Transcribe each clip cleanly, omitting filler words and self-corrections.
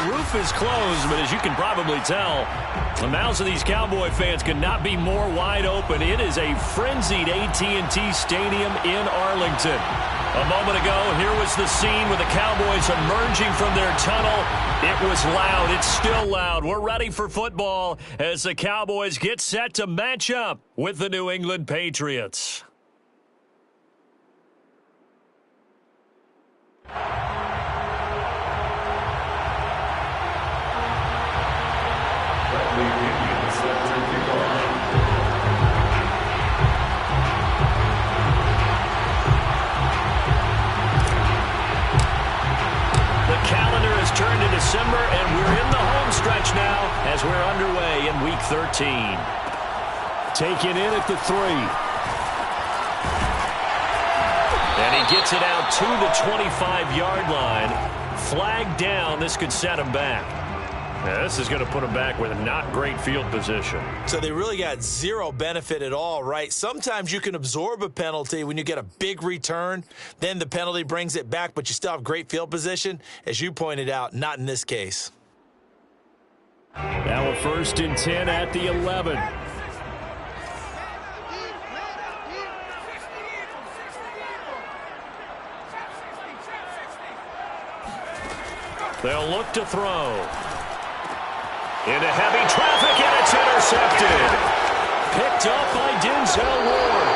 roof is closed, but as you can probably tell, the mouths of these Cowboy fans could not be more wide open. It is a frenzied AT&T Stadium in Arlington. A moment ago, here was the scene with the Cowboys emerging from their tunnel. It was loud. It's still loud. We're ready for football as the Cowboys get set to match up with the New England Patriots. Turned to December, and we're in the home stretch now as we're underway in Week 13. Taken in at the 3. And he gets it out to the 25-yard line. Flag down. This could set him back. Now, this is going to put him back with not great field position. So they really got zero benefit at all, right? Sometimes you can absorb a penalty when you get a big return. Then the penalty brings it back, but you still have great field position. As you pointed out, not in this case. Now a 1st and 10 at the 11. They'll look to throw. Into heavy traffic, and it's intercepted. Picked up by Denzel Ward.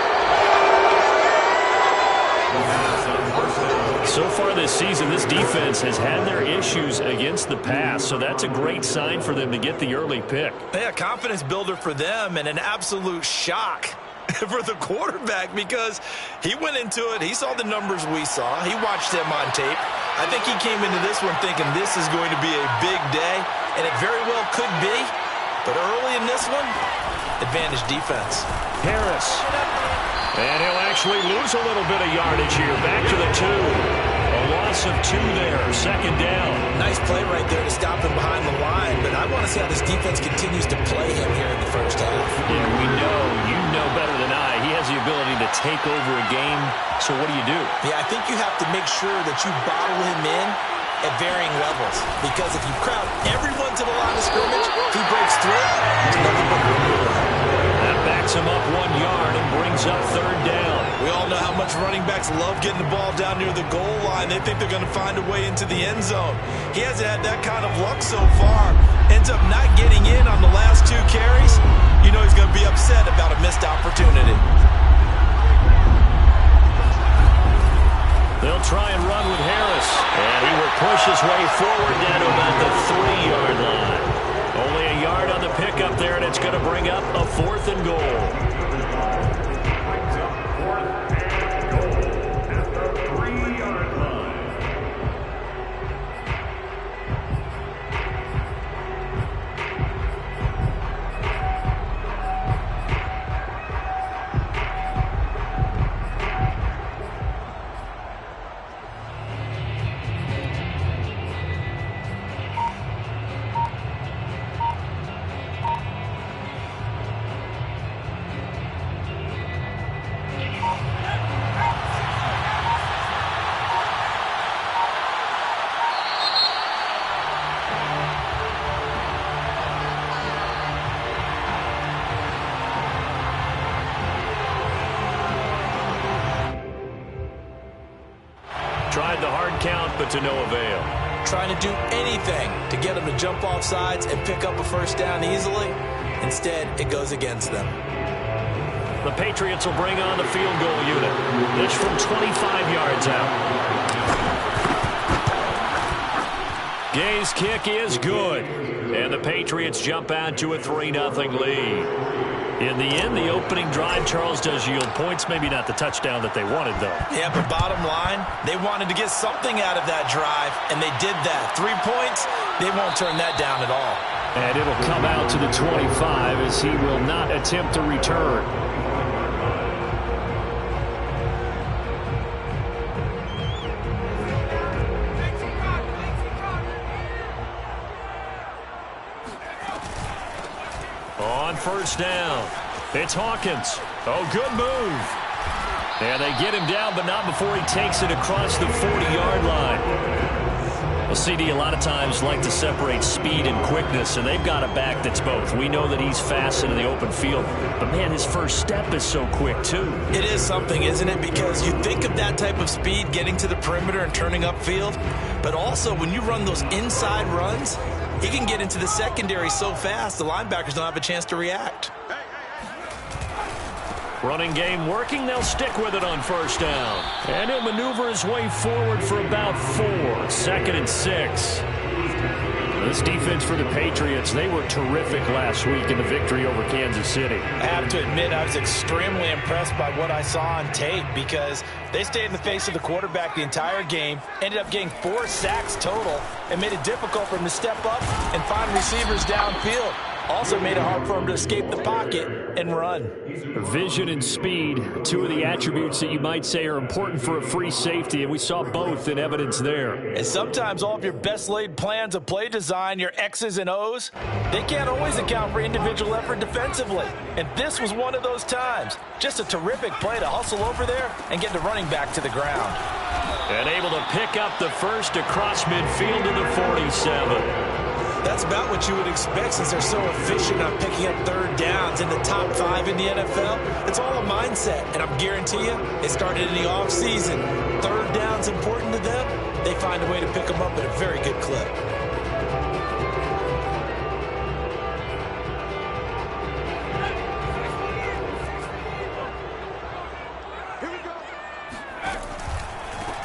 So far this season, this defense has had their issues against the pass, so that's a great sign for them to get the early pick. Yeah, confidence builder for them and an absolute shock for the quarterback because he went into it. He saw the numbers we saw. He watched them on tape. I think he came into this one thinking this is going to be a big day, and it very well could be. But early in this one, advantage defense. Harris. And he'll actually lose a little bit of yardage here. Back to the 2. A loss of 2 there. 2nd down. Nice play right there to stop him behind the line. But I want to see how this defense continues to play him here in the first half. Yeah, we know. You know better than I. He has the ability to take over a game. So what do you do? Yeah, I think you have to make sure that you bottle him in at varying levels. Because if you crowd everyone to the line of scrimmage, if he breaks through, there's nothing but room to run. That backs him up 1 yard and brings up 3rd down. We all know how much running backs love getting the ball down near the goal line. They think they're going to find a way into the end zone. He hasn't had that kind of luck so far. Ends up not getting in on the last 2 carries. You know he's going to be upset about a missed opportunity. They'll try and run with Harris. And he will push his way forward down to about the 3-yard line. Only a yard on the pickup there, and it's going to bring up a 4th and goal. Tried the hard count, but to no avail. Trying to do anything to get them to jump off sides and pick up a 1st down easily. Instead, it goes against them. The Patriots will bring on the field goal unit. This from 25 yards out. Gay's kick is good. And the Patriots jump out to a 3-0 lead. In the end, the opening drive, Charles, does yield points. Maybe not the touchdown that they wanted, though. Yeah, but bottom line, they wanted to get something out of that drive, and they did that. 3 points, they won't turn that down at all. And it'll come out to the 25 as he will not attempt to return. On 1st down, it's Hawkins. Oh, good move. And they get him down, but not before he takes it across the 40-yard line. Well, CD, a lot of times like to separate speed and quickness, and they've got a back that's both. We know that he's fast in the open field, but, man, his first step is so quick, too. It is something, isn't it? Because you think of that type of speed getting to the perimeter and turning upfield, but also when you run those inside runs, he can get into the secondary so fast the linebackers don't have a chance to react. Running game working. They'll stick with it on first down. And he'll maneuver his way forward for about 4. 2nd and 6. This defense for the Patriots, they were terrific last week in the victory over Kansas City. I have to admit, I was extremely impressed by what I saw on tape because they stayed in the face of the quarterback the entire game, ended up getting 4 sacks total, and made it difficult for him to step up and find receivers downfield. Also made it hard for him to escape the pocket and run. Vision and speed, 2 of the attributes that you might say are important for a free safety, and we saw both in evidence there. And sometimes all of your best laid plans of play design, your X's and O's, they can't always account for individual effort defensively. And this was one of those times. Just a terrific play to hustle over there and get the running back to the ground. And able to pick up the first across midfield to the 47. That's about what you would expect since they're so efficient on picking up 3rd downs in the top 5 in the NFL. It's all a mindset, and I guarantee you, it started in the offseason. 3rd down's important to them. They find a way to pick them up at a very good clip.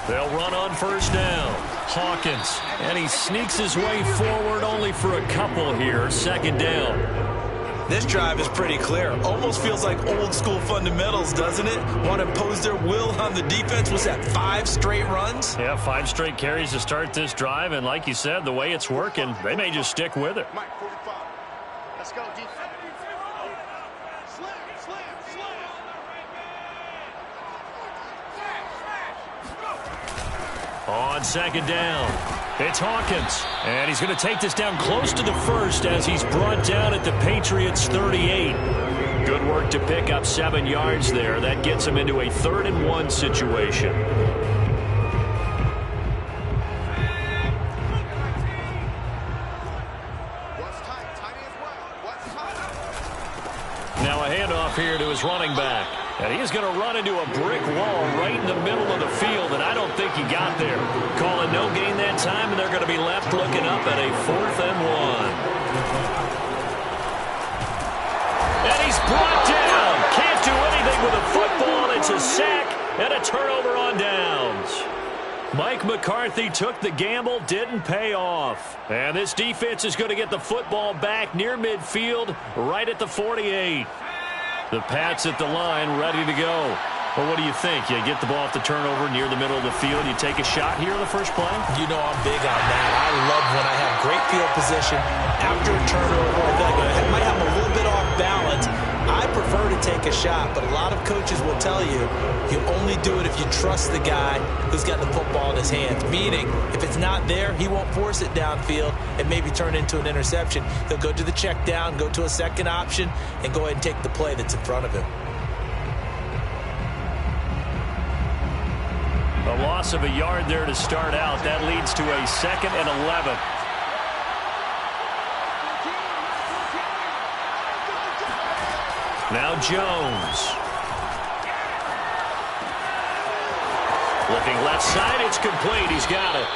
They'll run on first down. Hawkins, and he sneaks his way forward only for a couple here. 2nd down. This drive is pretty clear. Almost feels like old school fundamentals, doesn't it? Want to impose their will on the defense. Was that 5 straight runs? Yeah, 5 straight carries to start this drive, and like you said, the way it's working, they may just stick with it. Mike 45. Let's go, defense. On 2nd down, it's Hawkins, and he's going to take this down close to the 1st as he's brought down at the Patriots' 38. Good work to pick up 7 yards there. That gets him into a 3rd and 1 situation. Now a handoff here to his running back. And he's going to run into a brick wall right in the middle of the field, and I don't think he got there. Calling no gain that time, and they're going to be left looking up at a 4th and 1. And he's brought down. Can't do anything with a football. It's a sack and a turnover on downs. Mike McCarthy took the gamble, didn't pay off. And this defense is going to get the football back near midfield, right at the 48. The Pats at the line, ready to go. Well, what do you think? You get the ball off the turnover near the middle of the field. You take a shot here in the first play? You know I'm big on that. I love when I have great field position after a turnover. I feel like I might have a little bit off balance. I prefer to take a shot, but a lot of coaches will tell you you only do it if you trust the guy who's got the football in his hands. Meaning, if it's not there, he won't force it downfield and maybe turn into an interception. He'll go to the check down, go to a second option, and go ahead and take the play that's in front of him. A loss of a yard there to start out. That leads to a 2nd and 11. Now Jones. Looking left side, it's complete. He's got it.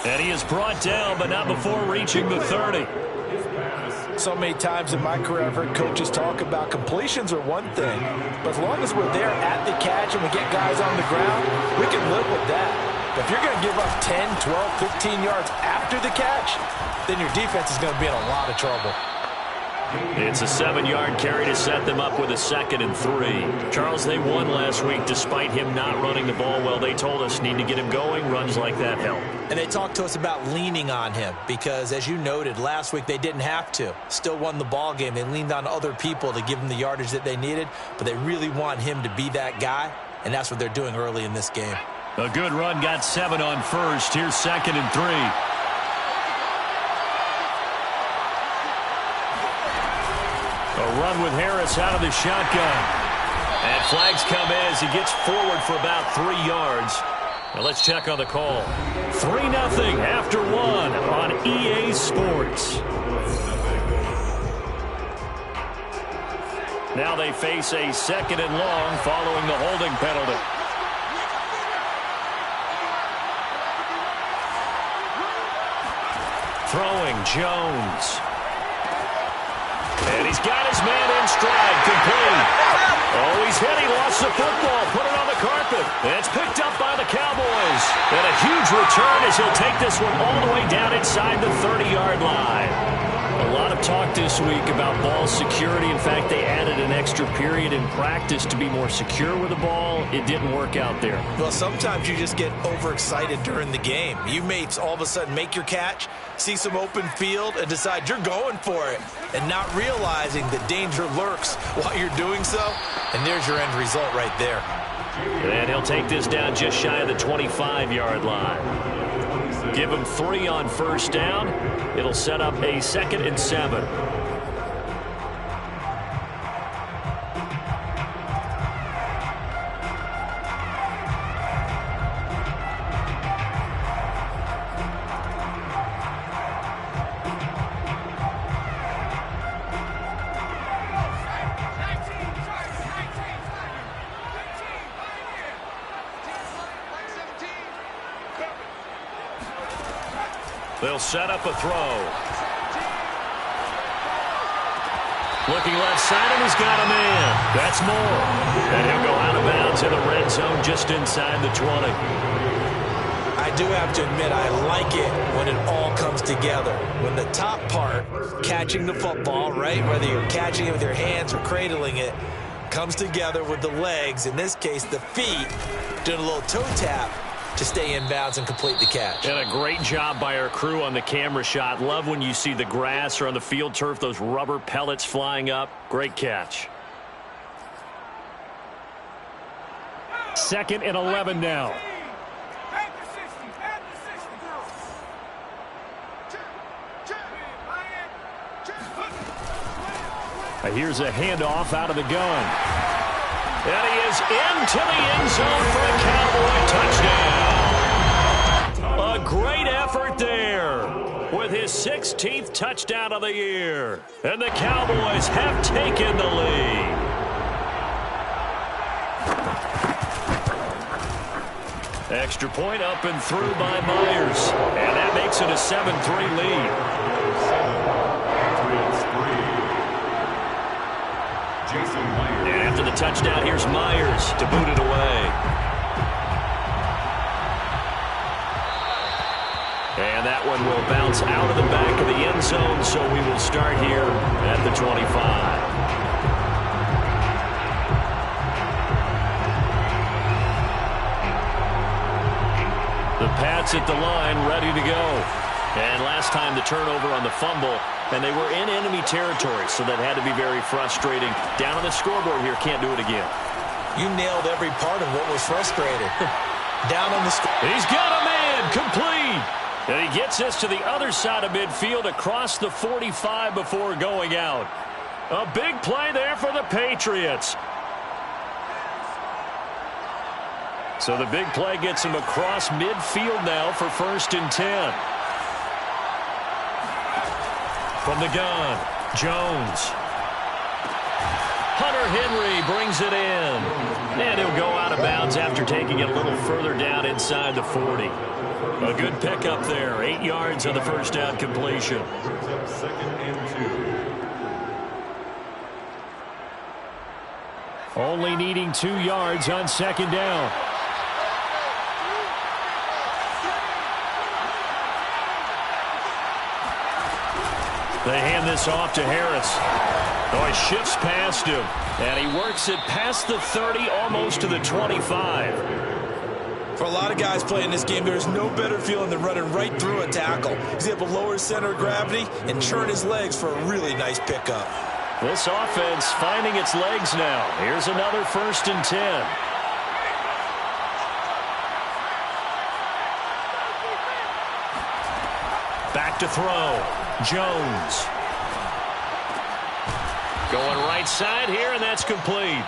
And he is brought down, but not before reaching the 30. So many times in my career, I've heard coaches talk about completions are one thing, but as long as we're there at the catch and we get guys on the ground, we can live with that. But if you're going to give up 10, 12, 15 yards after the catch, then your defense is going to be in a lot of trouble. It's a 7-yard carry to set them up with a 2nd and 3. Charles, they won last week despite him not running the ball well. They told us need to get him going. Runs like that help. And they talked to us about leaning on him because, as you noted, last week they didn't have to. Still won the ball game. They leaned on other people to give them the yardage that they needed, but they really want him to be that guy, and that's what they're doing early in this game. A good run, got 7 on first. Here's 2nd and 3. A run with Harris out of the shotgun. And flags come as he gets forward for about 3 yards. Now let's check on the call. 3-0 after 1 on EA Sports. Now they face a 2nd and long following the holding penalty. Throwing Jones. And he's got his man in stride, complete. Oh, he's hit. He lost the football. Put it on the carpet. And it's picked up by the Cowboys. And a huge return as he'll take this one all the way down inside the 30-yard line. A lot of talk this week about ball security. In fact, they added an extra period in practice to be more secure with the ball. It didn't work out there. Well, sometimes you just get overexcited during the game. You may all of a sudden make your catch, see some open field, and decide you're going for it, and not realizing that danger lurks while you're doing so. And there's your end result right there. And he'll take this down just shy of the 25-yard line. Give him 3 on first down. It'll set up a 2nd and 7. They'll set up a throw. Looking left side, and he's got a man. That's more. And he'll go out of bounds in the red zone just inside the 20. I do have to admit, I like it when it all comes together. When the top part, catching the football, right, whether you're catching it with your hands or cradling it, comes together with the legs, in this case the feet, doing a little toe tap to stay in bounds and complete the catch. And a great job by our crew on the camera shot. Love when you see the grass or on the field turf, those rubber pellets flying up. Great catch. 2nd and 11 now. Here's a handoff out of the gun. And he is into the end zone for a Cowboy touchdown. A great effort there with his 16th touchdown of the year. And the Cowboys have taken the lead. Extra point up and through by Myers. And that makes it a 7-3 lead. And after the touchdown, here's Myers to boot it away. And that one will bounce out of the back of the end zone, so we will start here at the 25. The Pats at the line, ready to go. And last time the turnover on the fumble, and they were in enemy territory, so that had to be very frustrating. Down on the scoreboard here, can't do it again. You nailed every part of what was frustrating. Down on the scoreboard. He's got a man, complete. And he gets this to the other side of midfield across the 45 before going out. A big play there for the Patriots. So the big play gets him across midfield now for 1st and 10. From the gun, Jones. Hunter Henry brings it in. And he'll go out of bounds after taking it a little further down inside the 40. A good pickup there. 8 yards on the first down completion. 2nd and 2. Only needing 2 yards on 2nd down. They hand this off to Harris. Oh, he shifts past him. And he works it past the 30, almost to the 25. For a lot of guys playing this game, there's no better feeling than running right through a tackle. He's able to lower his center of gravity and churn his legs for a really nice pickup. This offense finding its legs now. Here's another 1st and 10. Back to throw. Jones. Going right side here, and that's complete.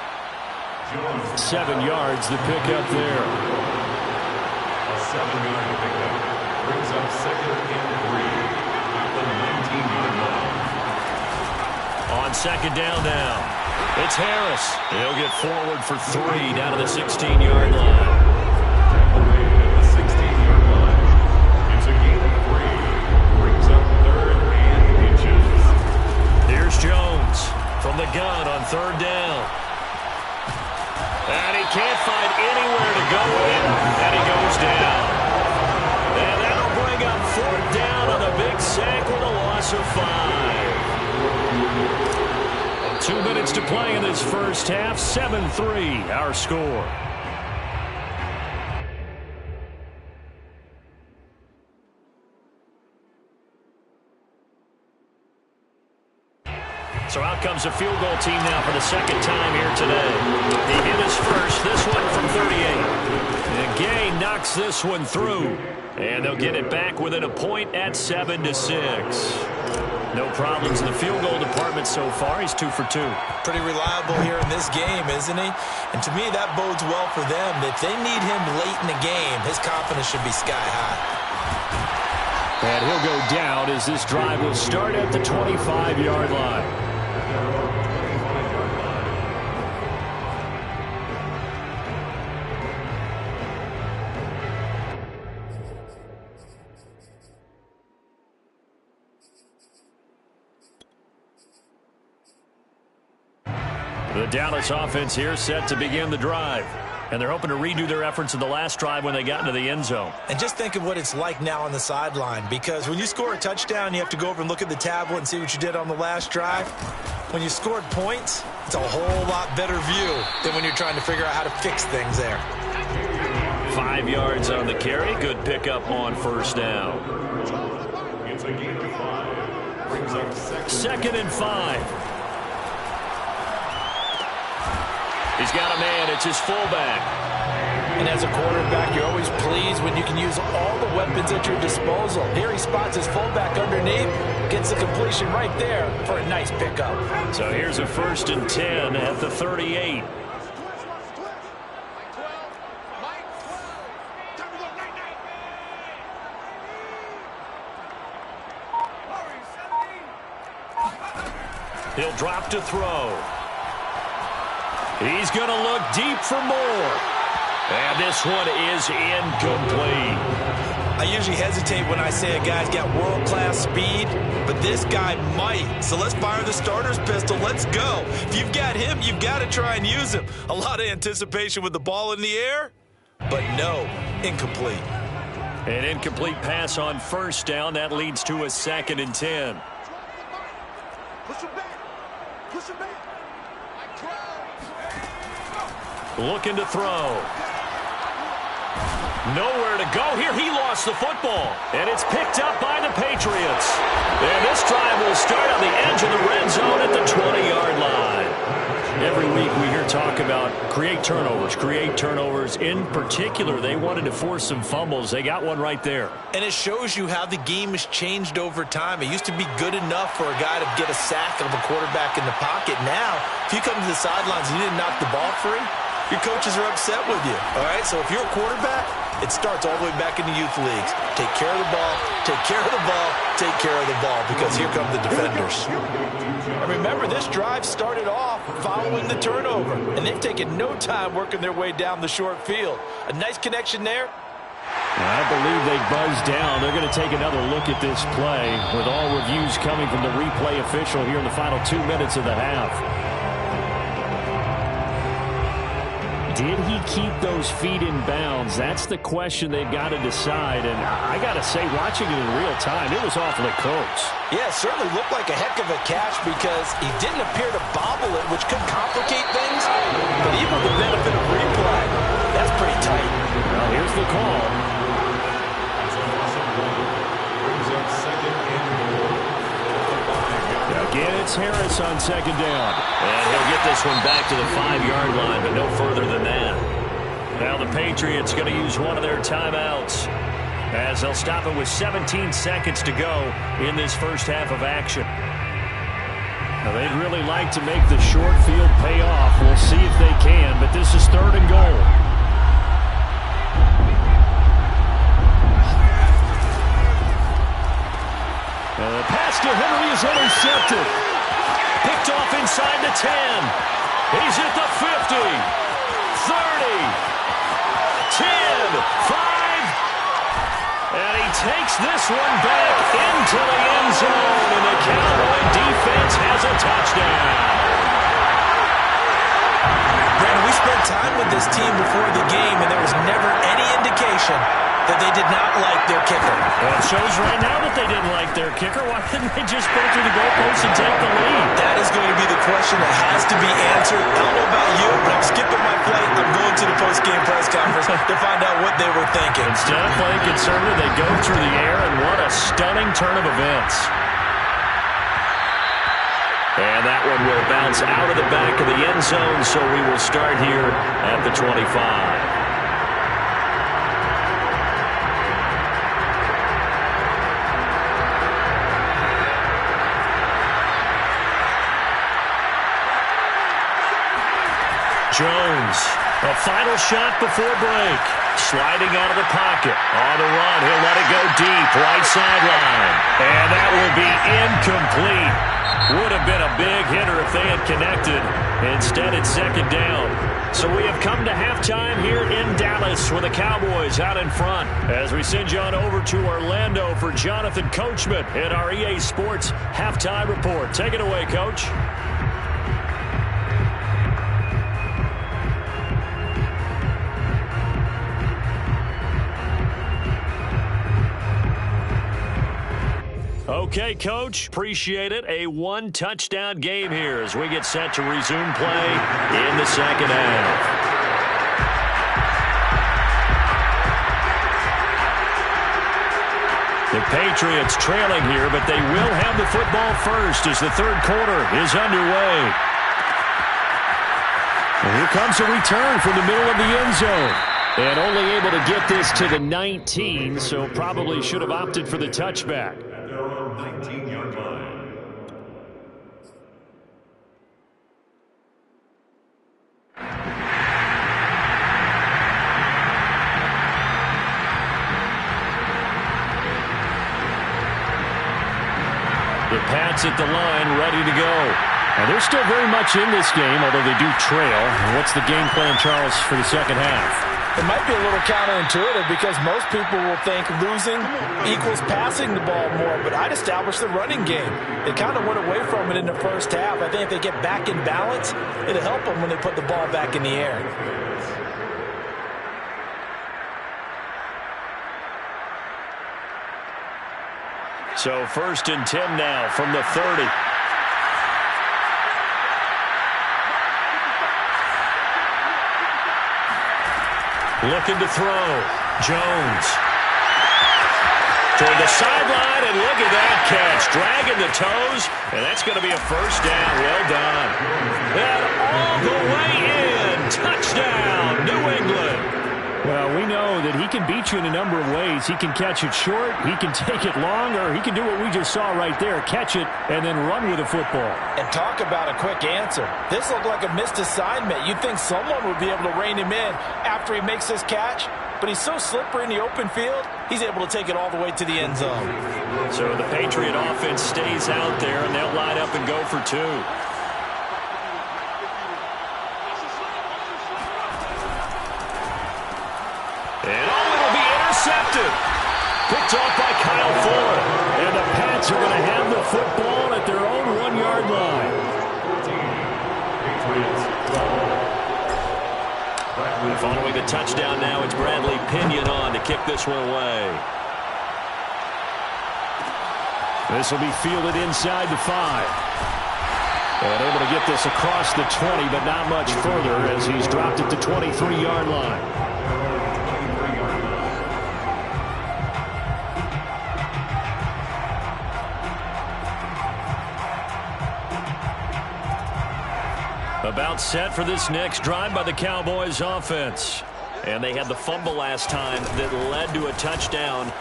7 yards, the pickup there. 7-yard pickup. Brings up 2nd and 3 at the 19-yard line. On 2nd down now, it's Harris. He'll get forward for 3 down to the 16-yard line. Away at the 16-yard line. It's a gain of 3. Brings up 3rd and inches. Here's Jones from the gun on 3rd down. And he can't find anywhere to go in, and he goes down. And that'll bring up 4th down on a big sack with a loss of 5. 2 minutes to play in this first half. 7-3 our score. So out comes a field goal team now for the 2nd time here today. He hit his first, this one from 38. And Gay knocks this one through. And they'll get it back within a point at 7-6. No problems in the field goal department so far. He's 2 for 2. Pretty reliable here in this game, isn't he? And to me, that bodes well for them. If they need him late in the game, his confidence should be sky high. And he'll go down as this drive will start at the 25-yard line. The Dallas offense here set to begin the drive. And they're hoping to redo their efforts in the last drive when they got into the end zone. And just think of what it's like now on the sideline, because when you score a touchdown, you have to go over and look at the tablet and see what you did on the last drive. When you scored points, it's a whole lot better view than when you're trying to figure out how to fix things there. 5 yards on the carry. Good pickup on 1st down. It's a gain of 5. Brings up 2nd and 5. He's got a man. It's his fullback. And as a quarterback, you're always pleased when you can use all the weapons at your disposal. Here he spots his fullback underneath, gets the completion right there for a nice pickup. So here's a 1st and 10 at the 38. He'll drop to throw. He's going to look deep for more. And this one is incomplete. I usually hesitate when I say a guy's got world-class speed, but this guy might. So let's fire the starter's pistol. Let's go. If you've got him, you've got to try and use him. A lot of anticipation with the ball in the air, but no, incomplete. An incomplete pass on 1st down. That leads to a 2nd and 10. Push him back. Push him back. Looking to throw. Nowhere to go here. He lost the football. And it's picked up by the Patriots. And this drive will start on the edge of the red zone at the 20-yard line. Every week we hear talk about create turnovers. In particular, they wanted to force some fumbles. They got one right there. And it shows you how the game has changed over time. It used to be good enough for a guy to get a sack of a quarterback in the pocket. Now, if you come to the sidelines and you didn't knock the ball free, your coaches are upset with you. All right, so if you're a quarterback, it starts all the way back in the youth leagues. Take care of the ball, take care of the ball, take care of the ball, because here come the defenders. And remember, this drive started off following the turnover, and they've taken no time working their way down the short field. A nice connection there. I believe they buzzed down. They're going to take another look at this play with all reviews coming from the replay official here in the final 2 minutes of the half. Did he keep those feet in bounds? That's the question they've got to decide. And I got to say, watching it in real time, it was awfully close. Yeah, it certainly looked like a heck of a catch because he didn't appear to bobble it, which could complicate things. But even with the benefit of replay, that's pretty tight. Well, here's the call. Brings up 2nd and 4. Again, it's Harris on 2nd down. And he'll get this one back to the 5-yard line, but no further than that. Now the Patriots going to use one of their timeouts as they'll stop it with 17 seconds to go in this first half of action. Now they'd really like to make the short field pay off. We'll see if they can, but this is 3rd and goal. And the pass to Henry is intercepted. Picked off inside the 10. He's at the 50. 30. 10. 5. And he takes this one back into the end zone. And the Cowboy defense has a touchdown. Brandon, we spent time with this team before the game, and there was never any indication that they did not like their kicker. Well, it shows right now that they didn't like their kicker. Why didn't they just go through the goalpost and take the lead? That is going to be the question that has to be answered. I don't know about you, but I'm skipping my flight. I'm going to the post-game press conference to find out what they were thinking. Instead of playing conservative, they go through the air, and what a stunning turn of events. And that one will bounce out of the back of the end zone, so we will start here at the 25. Jones, a final shot before break. Sliding out of the pocket. On the run, he'll let it go deep. Right sideline. And that will be incomplete. Would have been a big hitter if they had connected. Instead, it's second down. So we have come to halftime here in Dallas with the Cowboys out in front. As we send you on over to Orlando for Jonathan Coachman in our EA Sports Halftime Report. Take it away, Coach. Okay, Coach, appreciate it. A one-touchdown game here as we get set to resume play in the second half. The Patriots trailing here, but they will have the football first as the third quarter is underway. And here comes a return from the middle of the end zone. And only able to get this to the 19, so probably should have opted for the touchback. 19-yard line. The Pats at the line, ready to go. And they're still very much in this game, although they do trail. And what's the game plan, Charles, for the second half? It might be a little counterintuitive because most people will think losing equals passing the ball more, but I'd establish the running game. They kind of went away from it in the first half. I think if they get back in balance, it'll help them when they put the ball back in the air. So 1st and 10 now from the 30. Looking to throw. Jones. Toward the sideline, and look at that catch. Dragging the toes, and that's going to be a first down. Well done. And all the way in. Touchdown, New England. Well, we know that he can beat you in a number of ways. He can catch it short, he can take it long, or he can do what we just saw right there, catch it and then run with the football. And talk about a quick answer. This looked like a missed assignment. You'd think someone would be able to rein him in after he makes this catch, but he's so slippery in the open field, he's able to take it all the way to the end zone. So the Patriot offense stays out there, and they'll line up and go for two. And it'll be intercepted. Picked off by Kyle Fuller. And the Pats are going to have the football at their own 1-yard line. Following the touchdown now, it's Bradley Pinion on to kick this one away. This will be fielded inside the 5. And able to get this across the 20, but not much further as he's dropped it to 23-yard line. About set for this next drive by the Cowboys offense. And they had the fumble last time that led to a touchdown.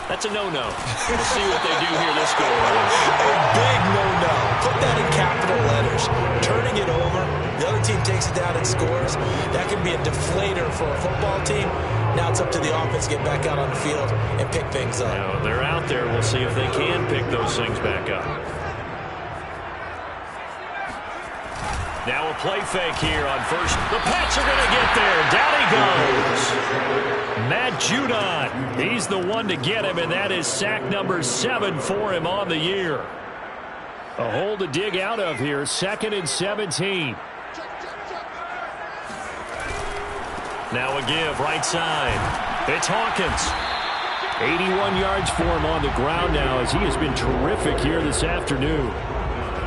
That's a no-no. We'll see what they do here this go around. A big no-no. Put that in capital letters. Turning it over. The other team takes it down and scores. That can be a deflator for a football team. Now it's up to the offense to get back out on the field and pick things up. You know, they're out there. We'll see if they can pick pick those things back up. Now a play fake here on first. The Pats are going to get there. Down he goes. Matt Judon. He's the one to get him, and that is sack number 7 for him on the year. A hole to dig out of here. 2nd and 17. Now a give right side. It's Hawkins. 81 yards for him on the ground now as he has been terrific here this afternoon.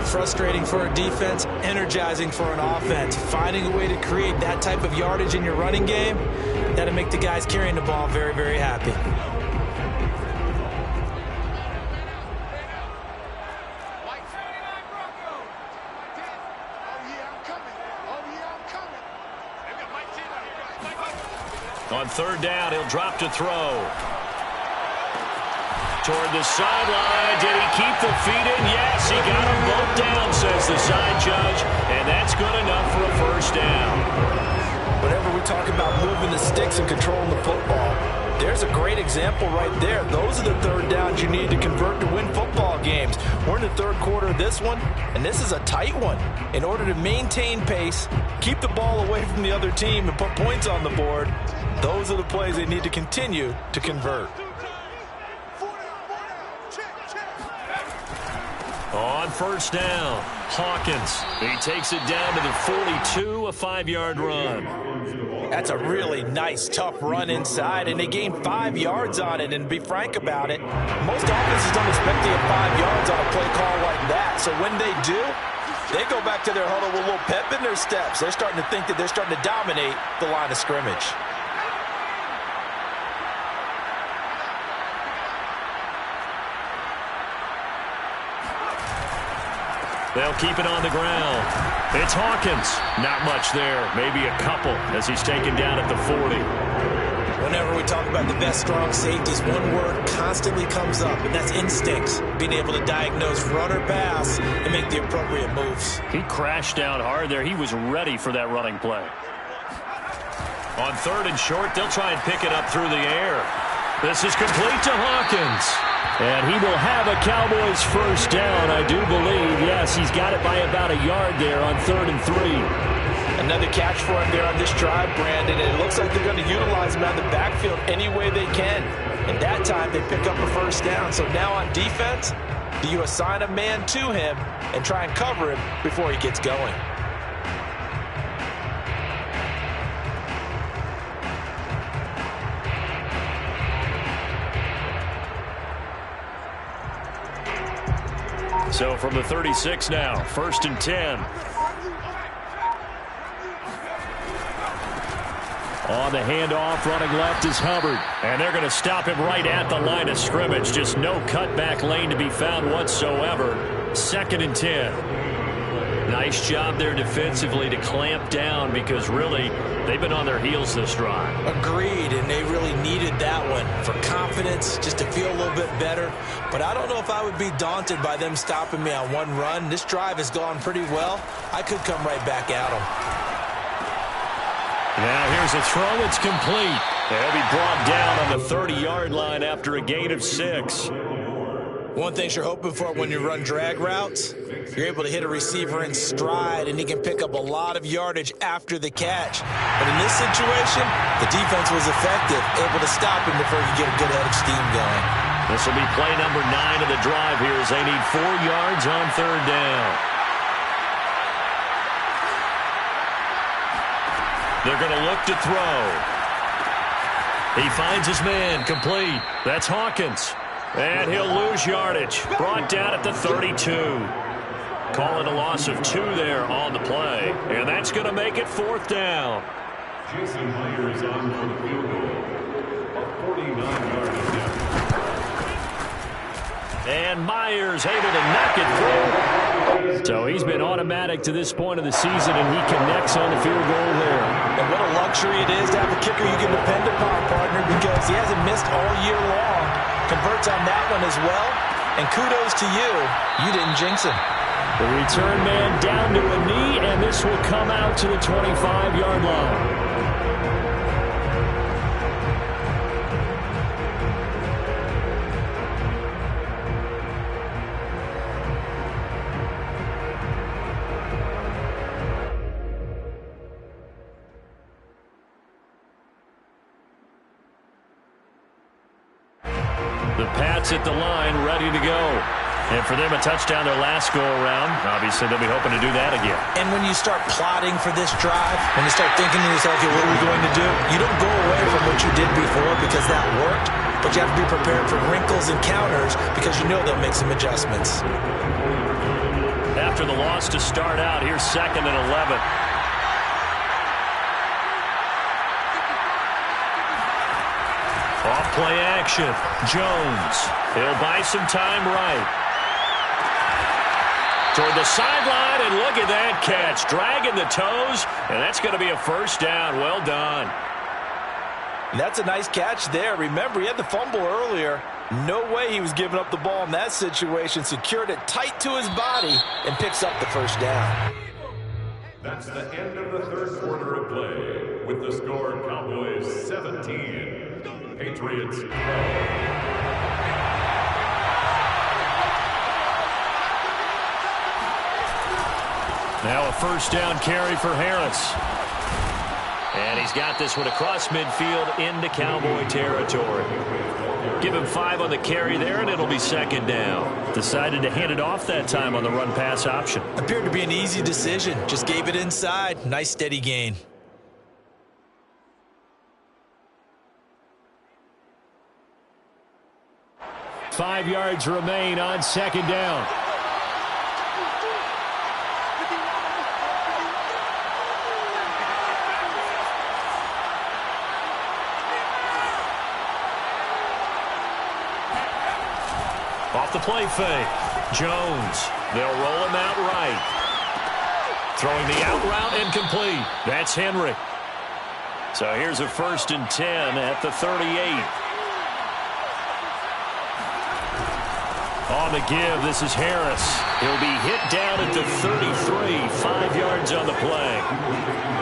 Frustrating for a defense, energizing for an offense. Finding a way to create that type of yardage in your running game, that'll make the guys carrying the ball very, very happy. On 3rd down, he'll drop to throw. Toward the sideline. Did he keep the feet in? Yes, he got them both down, says the side judge. And that's good enough for a first down. Whenever we talk about moving the sticks and controlling the football, there's a great example right there. Those are the 3rd downs you need to convert to win football games. We're in the 3rd quarter of this one, and this is a tight one. In order to maintain pace, keep the ball away from the other team, and put points on the board, those are the plays they need to continue to convert. On 1st down, Hawkins. He takes it down to the 42, a 5-yard run. That's a really nice, tough run inside, and they gained 5 yards on it. And to be frank about it, most offenses don't expect to get 5 yards on a play call like that. So when they do, they go back to their huddle with a little pep in their steps. They're starting to think that they're starting to dominate the line of scrimmage. They'll keep it on the ground. It's Hawkins. Not much there. Maybe a couple as he's taken down at the 40. Whenever we talk about the best strong safeties, one word constantly comes up, and that's instincts. Being able to diagnose run or pass and make the appropriate moves. He crashed down hard there. He was ready for that running play. On 3rd and short, they'll try and pick it up through the air. This is complete to Hawkins. And he will have a Cowboys first down, I do believe. Yes, he's got it by about a yard there on 3rd and 3. Another catch for him there on this drive, Brandon. And it looks like they're going to utilize him out of the backfield any way they can. And that time they pick up a first down. So now on defense, do you assign a man to him and try and cover him before he gets going? So from the 36 now, 1st and 10. On the handoff, running left is Hubbard. And they're going to stop him right at the line of scrimmage. Just no cutback lane to be found whatsoever. 2nd and 10. Nice job there defensively to clamp down because really they've been on their heels this drive. Agreed, and they really needed that one for confidence, just to feel a little bit better. But I don't know if I would be daunted by them stopping me on one run. This drive has gone pretty well. I could come right back at them. Now here's a throw. It's complete. They'll be brought down on the 30-yard line after a gain of 6. One thing you're hoping for when you run drag routes, you're able to hit a receiver in stride, and he can pick up a lot of yardage after the catch. But in this situation, the defense was effective, able to stop him before he could get a good head of steam going. This will be play number 9 of the drive here as they need 4 yards on 3rd down. They're going to look to throw. He finds his man, complete. That's Hawkins. And he'll lose yardage. Brought down at the 32. Call it a loss of 2 there on the play. And that's going to make it 4th down. Jason Myers on for the field goal. A 49-yard attempt. And Myers able to knock it through. So he's been automatic to this point of the season, and he connects on the field goal there. And what a luxury it is to have a kicker you can depend upon, partner, because he hasn't missed all year long. Converts on that one as well. And kudos to you. You didn't jinx him. The return man down to a knee, and this will come out to the 25-yard line. waits at the line, ready to go. And for them, a touchdown their last go-around. Obviously, they'll be hoping to do that again. And when you start plotting for this drive, when you start thinking to yourself, okay, what are we going to do? You don't go away from what you did before because that worked, but you have to be prepared for wrinkles and counters because you know they'll make some adjustments. After the loss to start out, here's 2nd and 11. Off play action. Jones. He'll buy some time right. Toward the sideline, and look at that catch. Dragging the toes, and that's going to be a first down. Well done. That's a nice catch there. Remember, he had the fumble earlier. No way he was giving up the ball in that situation. Secured it tight to his body and picks up the first down. That's the end of the third quarter of play. With the score, Cowboys 17, Patriots 12. Now a first down carry for Harris. And he's got this one across midfield into Cowboy territory. Give him 5 on the carry there, and it'll be 2nd down. Decided to hand it off that time on the run-pass option. Appeared to be an easy decision. Just gave it inside. Nice steady gain. Five yards remain on 2nd down. Off the play fake. Jones. They'll roll him out right. Throwing the out route incomplete. That's Henry. So here's a 1st and 10 at the 38. On the give, this is Harris. He'll be hit down at the 33. 5 yards on the play.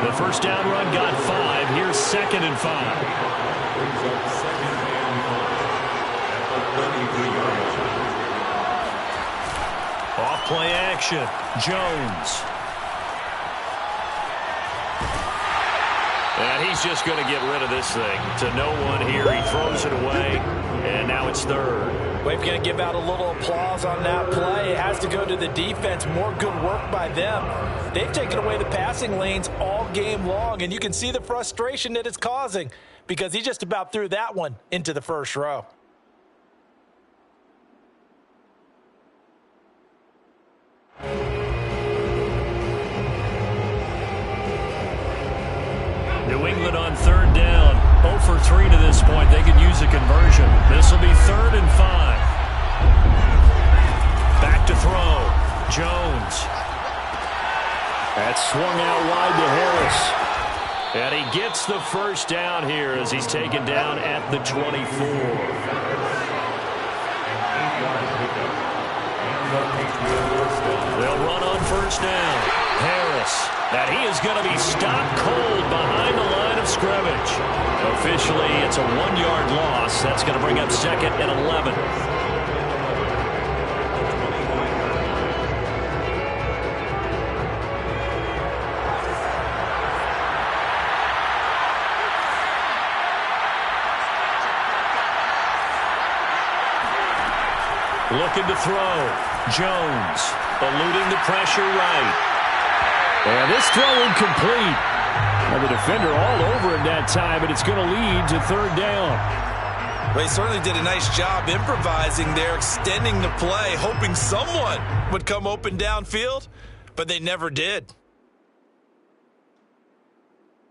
The first down run got 5. Here's 2nd and 5. Off play action. Jones. And he's just going to get rid of this thing to no one here. He throws it away, and now it's 3rd. We're going to give out a little applause on that play. It has to go to the defense. More good work by them. They've taken away the passing lanes all game long, and you can see the frustration that it's causing because he just about threw that one into the first row. New England on 3rd down. 0 for 3 to this point. They could use a conversion. This will be 3rd and 5. Back to throw. Jones. That's swung out wide to Harris. And he gets the first down here as he's taken down at the 24. They'll run on first down. Harris. And he is going to be stopped cold behind the line of scrimmage. Officially, it's a 1-yard loss. That's going to bring up 2nd and 11. Looking to throw. Jones eluding the pressure right. And this throw incomplete. And the defender all over him that time, but it's going to lead to 3rd down. Well, he certainly did a nice job improvising there, extending the play, hoping someone would come open downfield, but they never did.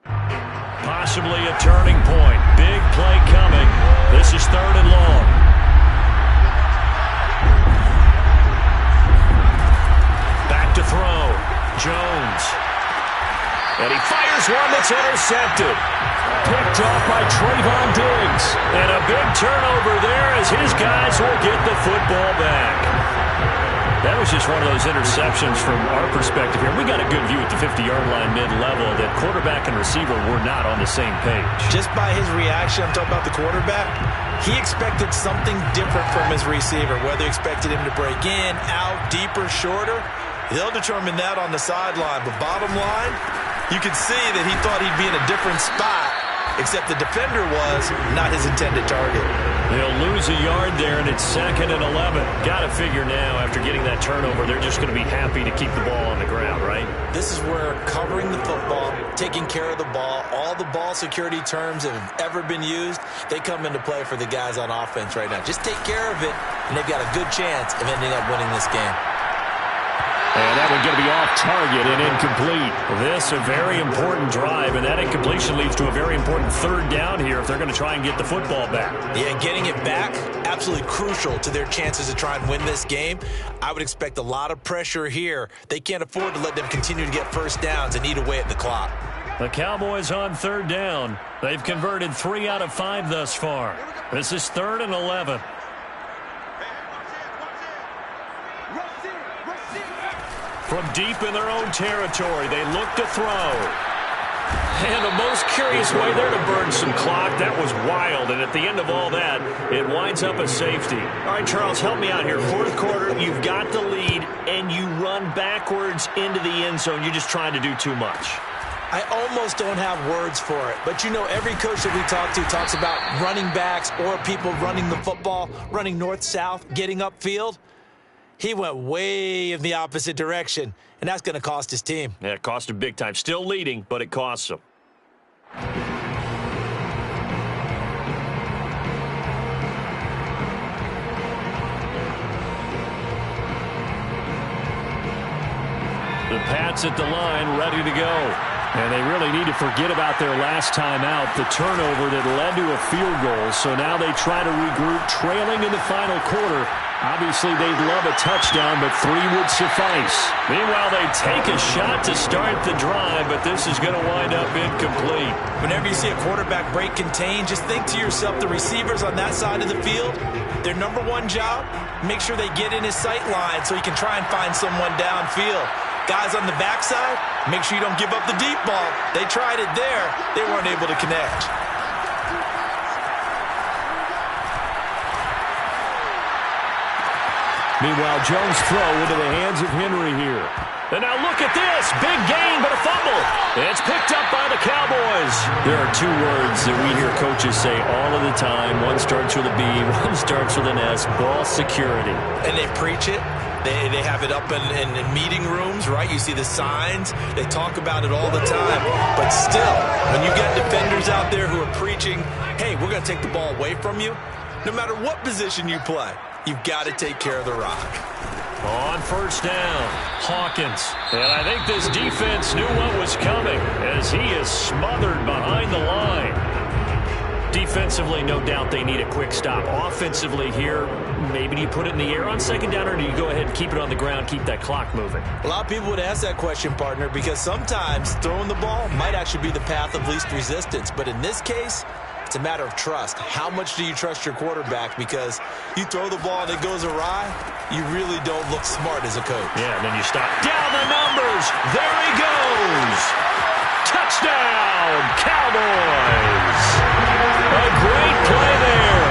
Possibly a turning point. Big play coming. This is 3rd and long. Back to throw. Jones. And he fires one that's intercepted. Picked off by Trayvon Diggs. And a big turnover there as his guys will get the football back. That was just one of those interceptions from our perspective here. We got a good view at the 50-yard line mid-level that quarterback and receiver were not on the same page. Just by his reaction, I'm talking about the quarterback, he expected something different from his receiver, whether he expected him to break in, out, deeper, shorter. They'll determine that on the sideline. But bottom line, you can see that he thought he'd be in a different spot except the defender was not his intended target. They'll lose a yard there, and it's 2nd and 11. Got to figure now, after getting that turnover, they're just going to be happy to keep the ball on the ground, right? This is where covering the football, taking care of the ball, all the ball security terms that have ever been used, they come into play for the guys on offense right now. Just take care of it, and they've got a good chance of ending up winning this game. And that one's going to be off target and incomplete. This a very important drive, and that incompletion leads to a very important 3rd down here if they're going to try and get the football back. Yeah, getting it back, absolutely crucial to their chances to try and win this game. I would expect a lot of pressure here. They can't afford to let them continue to get first downs and eat away at the clock. The Cowboys on 3rd down. They've converted 3 out of 5 thus far. This is 3rd and 11. From deep in their own territory, they look to throw. And the most curious way there to burn some clock. That was wild. And at the end of all that, it winds up a safety. All right, Charles, help me out here. 4th quarter, you've got the lead, and you run backwards into the end zone. You're just trying to do too much. I almost don't have words for it. But, you know, every coach that we talk to talks about running backs or people running the football, running north-south, getting upfield. He went way in the opposite direction, and that's going to cost his team. Yeah, it cost him big time. Still leading, but it costs him. The Pats at the line, ready to go. And they really need to forget about their last time out, the turnover that led to a field goal. So now they try to regroup, trailing in the final quarter. Obviously, they'd love a touchdown, but 3 would suffice. Meanwhile, they take a shot to start the drive, but this is going to wind up incomplete. Whenever you see a quarterback break contain, just think to yourself, the receivers on that side of the field, their number one job, make sure they get in his sight line so he can try and find someone downfield. Guys on the backside, make sure you don't give up the deep ball. They tried it there. They weren't able to connect. Meanwhile, Jones' throw into the hands of Henry here. And now look at this. Big gain, but a fumble. It's picked up by the Cowboys. There are 2 words that we hear coaches say all of the time. One starts with a B, one starts with an S. Ball security. And they preach it. They have it up in meeting rooms, right? You see the signs. They talk about it all the time. But still, when you got defenders out there who are preaching, hey, we're going to take the ball away from you, no matter what position you play, you've got to take care of the rock. On 1st down, Hawkins. And I think this defense knew what was coming as he is smothered behind the line. Defensively, no doubt they need a quick stop. Offensively here, maybe do you put it in the air on 2nd down, or do you go ahead and keep it on the ground, keep that clock moving? A lot of people would ask that question, partner, because sometimes throwing the ball might actually be the path of least resistance. But in this case, it's a matter of trust. How much do you trust your quarterback? Because you throw the ball and it goes awry, you really don't look smart as a coach. Yeah, and then you stop. Down the numbers. There he goes. Touchdown, Cowboys. A great play there.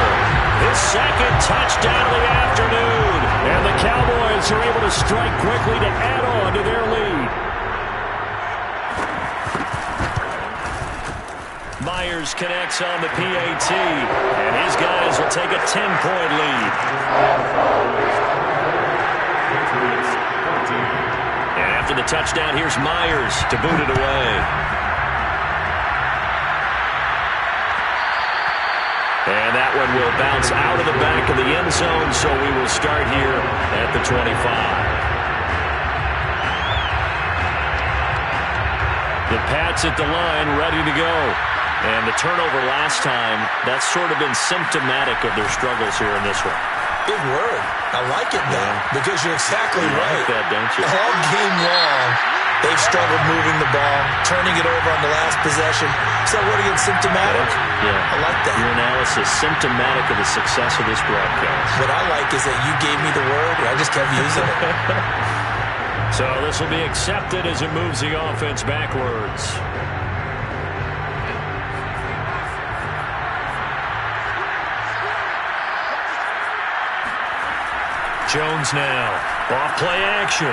His 2nd touchdown of the afternoon. And the Cowboys are able to strike quickly to add on to their lead. Myers connects on the PAT, and his guys will take a 10-point lead. And after the touchdown, here's Myers to boot it away. And that one will bounce out of the back of the end zone, so we will start here at the 25. The Pats at the line, ready to go. And the turnover last time, that's sort of been symptomatic of their struggles here in this one. Big word. I like it, though, because you're exactly right. You like that, don't you? All game long, they've struggled moving the ball, turning it over on the last possession. So what again, symptomatic? Yeah. I like that. Your analysis, symptomatic of the success of this broadcast. What I like is that you gave me the word, and I just kept using it. So this will be accepted as it moves the offense backwards. Jones now. Off play action.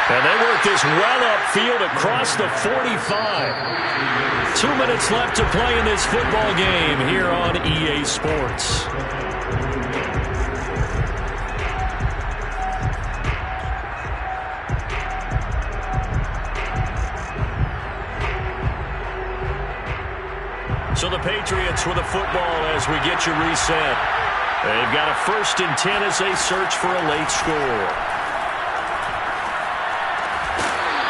And they work this well upfield across the 45. 2 minutes left to play in this football game here on EA Sports. So the Patriots with the football as we get you reset. They've got a 1st and 10 as they search for a late score.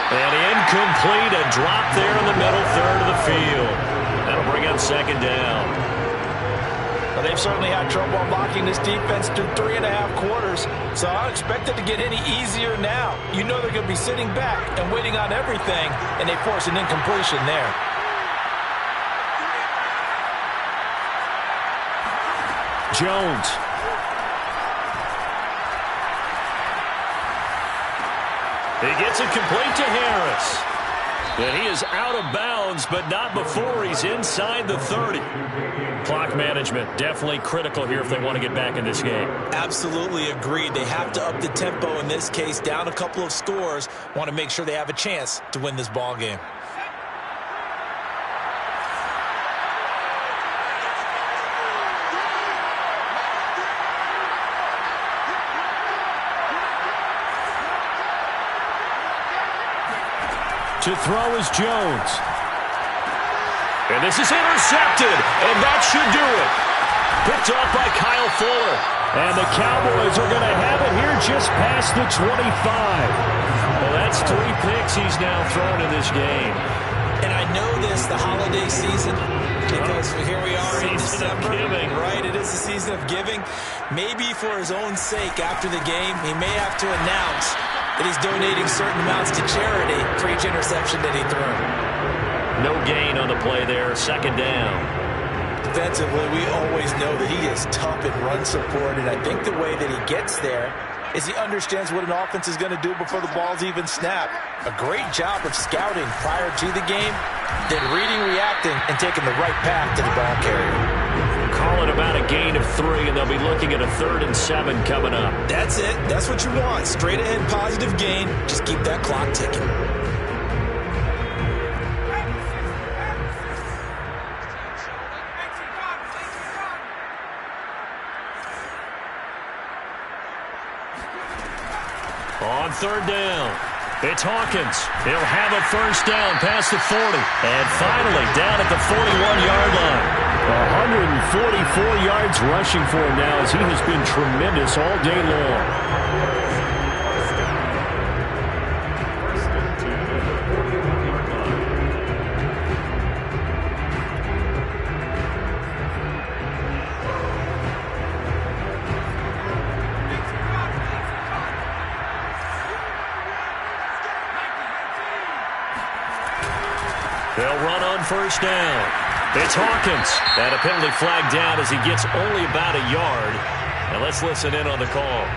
And incomplete, a drop there in the middle third of the field. That'll bring up 2nd down. Well, they've certainly had trouble blocking this defense through 3.5 quarters, so I don't expect it to get any easier now. You know they're going to be sitting back and waiting on everything, and they force an incompletion there. Jones. He gets it complete to Harris. And he is out of bounds, but not before he's inside the 30. Clock management definitely critical here if they want to get back in this game. Absolutely agreed. They have to up the tempo in this case, down a couple of scores. Want to make sure they have a chance to win this ball game. To throw is Jones. And this is intercepted, and that should do it. Picked off by Kyle Fuller. And the Cowboys are going to have it here just past the 25. Well, that's 3 picks he's now thrown in this game. And I know this, the holiday season, because here we are in December. Right, it is the season of giving. Maybe for his own sake after the game, he may have to announce that he's donating certain amounts to charity for each interception that he threw. No gain on the play there, 2nd down. Defensively, we always know that he is tough in run support, and I think the way that he gets there is he understands what an offense is going to do before the ball's even snapped. A great job of scouting prior to the game, then reading, reacting, and taking the right path to the ball carrier. Call it about a gain of 3, and they'll be looking at a 3rd and 7 coming up. That's it. That's what you want. Straight ahead positive gain. Just keep that clock ticking. On 3rd down, it's Hawkins. He'll have a 1st down past the 40. And finally down at the 41-yard line. 144 yards rushing for him now as he has been tremendous all day long. They'll run on 1st down. It's Hawkins. And a penalty flag down as he gets only about a yard. Now let's listen in on the call.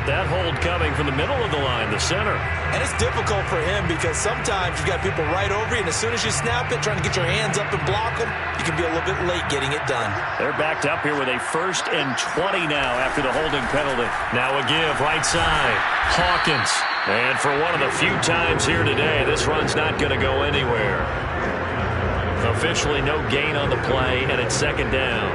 That hold coming from the middle of the line, the center. And it's difficult for him because sometimes you've got people right over you, and as soon as you snap it, trying to get your hands up and block them, you can be a little bit late getting it done. They're backed up here with a 1st and 20 now after the holding penalty. Now a give right side. Hawkins. And for one of the few times here today, this run's not going to go anywhere. Officially no gain on the play, and it's 2nd down.